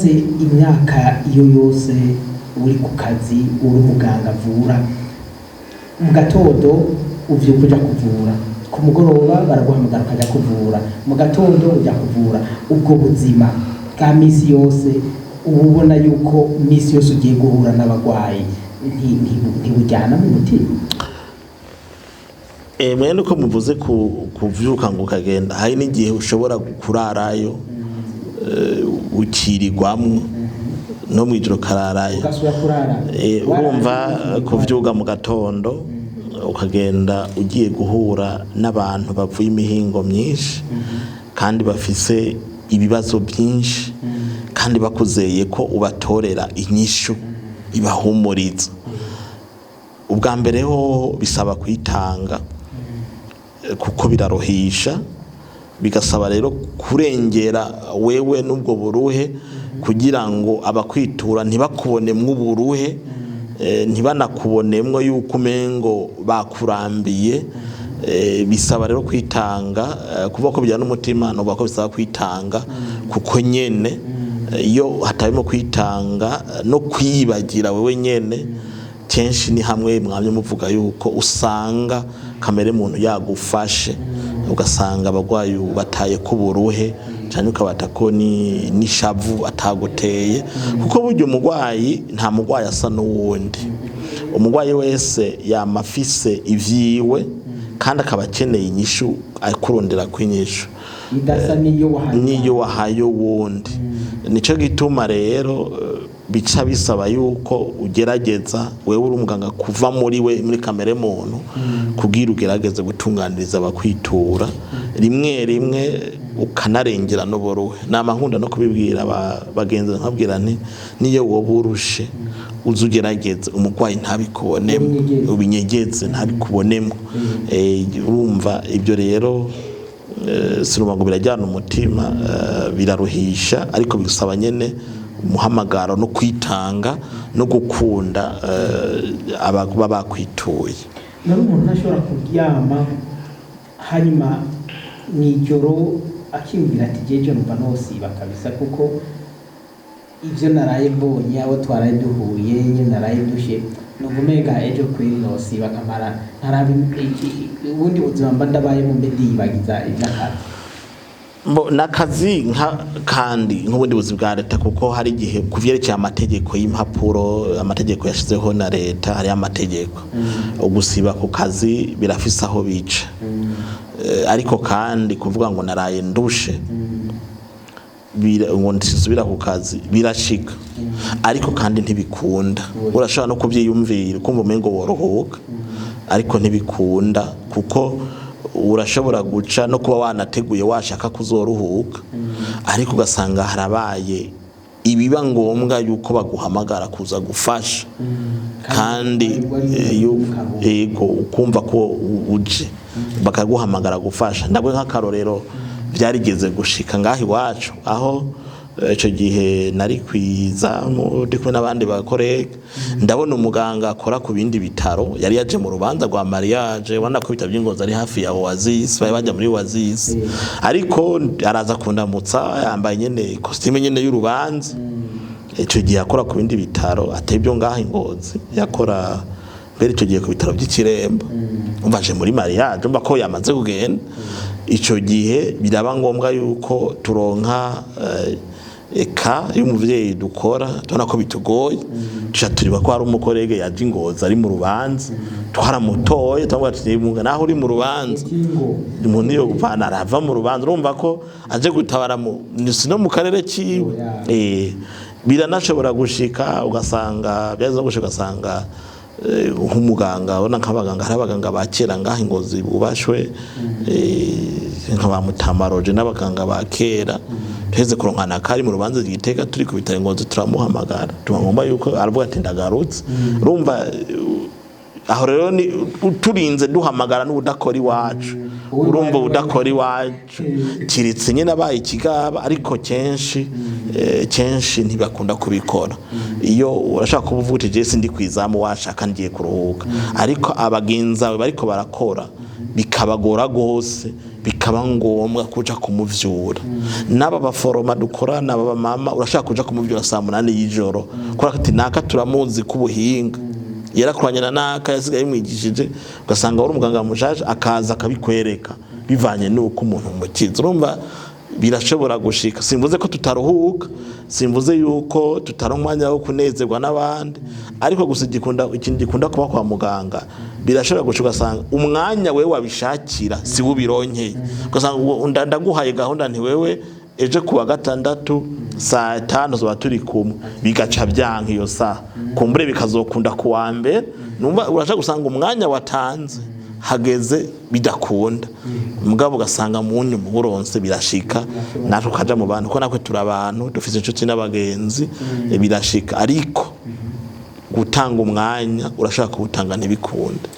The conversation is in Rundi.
umaze imyaka iyo yose uri ku kazi uri umuganga avura mu gatondo uvyuka uja kuvura ku mugoroba baraguhamagara ukaja kuvura mu gatondo uja kuvura ubwo buzima bwa misi yose ubona yuko misi yose ugiye guhura n'abagwayi ntibujyana mu mutima mwene uko muvuze kuvyuka ngo ukagenda hari n'igihe ushobora kurarayo ukirirwamwo no mwijoro kararayo urumva kuvyuga mu gatondo ukagenda ugiye guhura n'abantu bavuye imihingo myinshi kandi bafise ibibazo byinshi kandi bakuzeye ko ubatorera inyishu ibahumuriza ubwa mbere ho bisaba kwitanga kuko birarohisha bigasaba rero kurengera wewe n'ubwo buruhe kugira ngo abakwitura ntibakubonemwe uburuhe ntibanakubonemwe yuko umengo bakurambiye bisaba rero kwitanga kuvuga ko bijyana n'umutima no ko bisaba kwitanga kuko nyene iyo hatabimo kwitanga no kwibagira wewe nyene kenshi ni hamwe mwamye muvuga yuko usanga kamere muntu yagufashe ugasanga abagwayi bataye kuburuhe cyane ukabata ko ni shavu ataguteye kuko buryo umugwayi nta mugwayi asa n'uwundi umugwayi wese yamafise ivyiwe kandi akaba akeneye inyishu akurondera kwinyishu niyo wahayo wundi nico gituma rero bica bisaba yuko ugerageza wewe uri umuganga kuva muri kamere muntu kugira ugerageze gutunganiriza abakwitura rimwe ukanarengera n'uburuhe namankunda no kubibwira bagenzi nkabwira nti niyo wowe urushe uzugerageze umugwayi ntabikubonemo ubinyegeze ntabikubonemo urumva ibyo rero sinumva ngo birajyana umutima biraruhisha ariko bisaba nyene umuhamagaro no kwitanga no gukunda ababa bakwituye nari umuntu ntashobora kuryama hanyuma nijoro akimbira ati jeje numva nosiba kabisa kuko ivyo naraye mbonye abo twaraye duhuye nye naraye dushe numva ejo kuri nosiba kamara ntarabi ubundi buzima mba ndabaye mu mbedi yibagiza ivyakazi nakazi kandi nk'ubundi buzi bwa leta kuko hari igihe kuvyerekeye amategeko y'impapuro amategeko yashizeho na leta hari amategeko ugusiba ku kazi birafise aho bica ariko kandi kuvuga ngo naraye ndushe ngo nsubira ku kazi birashika ariko kandi ntibikunda urashobora no kuvyiyumvira kumva umengo worohoka ariko ntibikunda kuko urashobora guca no kuba wanateguye washaka kuzoruhuka ariko ugasanga harabaye ibiba ngombwa yuko baguhamagara kuza gufasha kandi yego ukumva ko uje bakaguhamagara gufasha ndabwe nk'akarorero byarigeze gushika ngahi wacu aho ico gihe nari kwiza ndi kumwe n'abandi bakoreka ndabona umuganga akora ku bindi bitaro yari yaje mu rubanza rwa mariage wana ko bitavye ingozi ari hafi ya Oasis bajya muri Oasis ariko araza kundamutsa yambaye nyene costume nyene y'urubanza ico gihe akora ku bindi bitaro atebyo ngaho ingozi yakora mbere ico gihe ku bitaro by'Ikiremba umvaje muri mariage umva ko yamaze kugenda ico gihe biraba ngombwa yuko turonka eka y'umuvyeyi dukora tubona ko bitugoye turiba ko hari umukorege yaje ingozi ari mu rubanza twaramutoye twabwira ati naho uri mu rubanza umuntu yo gupana arava mu rubanza urumva ko aje gutabara no mu karere kiwe biranashobora gushika ugasanga byaza gushika ugasanga nk'umuganga ubona nk'abaganga hari abaganga bakera ngaho ingozi bubashwe nk'abamutamaroje n'abaganga bakera tuheze kuronkana kari mu rubanza giteka turi ku bitaro ingozi turamuhamagara tumagomba yuko aravuga ati ndagarutse urumva aho rero ni turinze duhamagara n'ubudakora iwacu urumva ubudakora iwacu kiritse nyine abaye ikigaba ariko kenshi ntibakunda kubikora iyo urashaka kuvuga uti je sindi kwizamu washaka ngiye kuruhuka ariko abagenza bawe bariko barakora bikabagora gose bikaba ngombwa kuja kumuvyura naba baforoma dukorana baba mama urashaka kuja kumuvyura saa 8 y'ijoro kora ati naka turamuzi kubuhinga yarakuranyana naka yasigaye mwigishije ugasanga wari umuganga mushaje akaza akabikwereka bivanye nuko umuntu umukiza urumva birashobora gushika simvuze ko tutaruhuka simvuze yuko tutaronkwanya wo kunezerwa n'abandi ariko gusa ikintu gikunda kuba kwa muganga birashobora gushika ugasanga umwanya wewe wabishakira si wubironkeye ugasanga ndaguhaye gahunda nti wewe eje kuwa gatandatu saa 5 zo baturi kumwe bigaca byanka iyo saa kumbure bikazokunda kuwa mbere numva urashaka gusanga umwanya watanze hageze bidakunda mugabo ugasanga munyu muburonse birashika natwe kaja mu bantu ko nakwe turabantu dufite inshuti n'abagenzi birashika ariko gutanga umwanya urashaka kubutanga ntibikunda.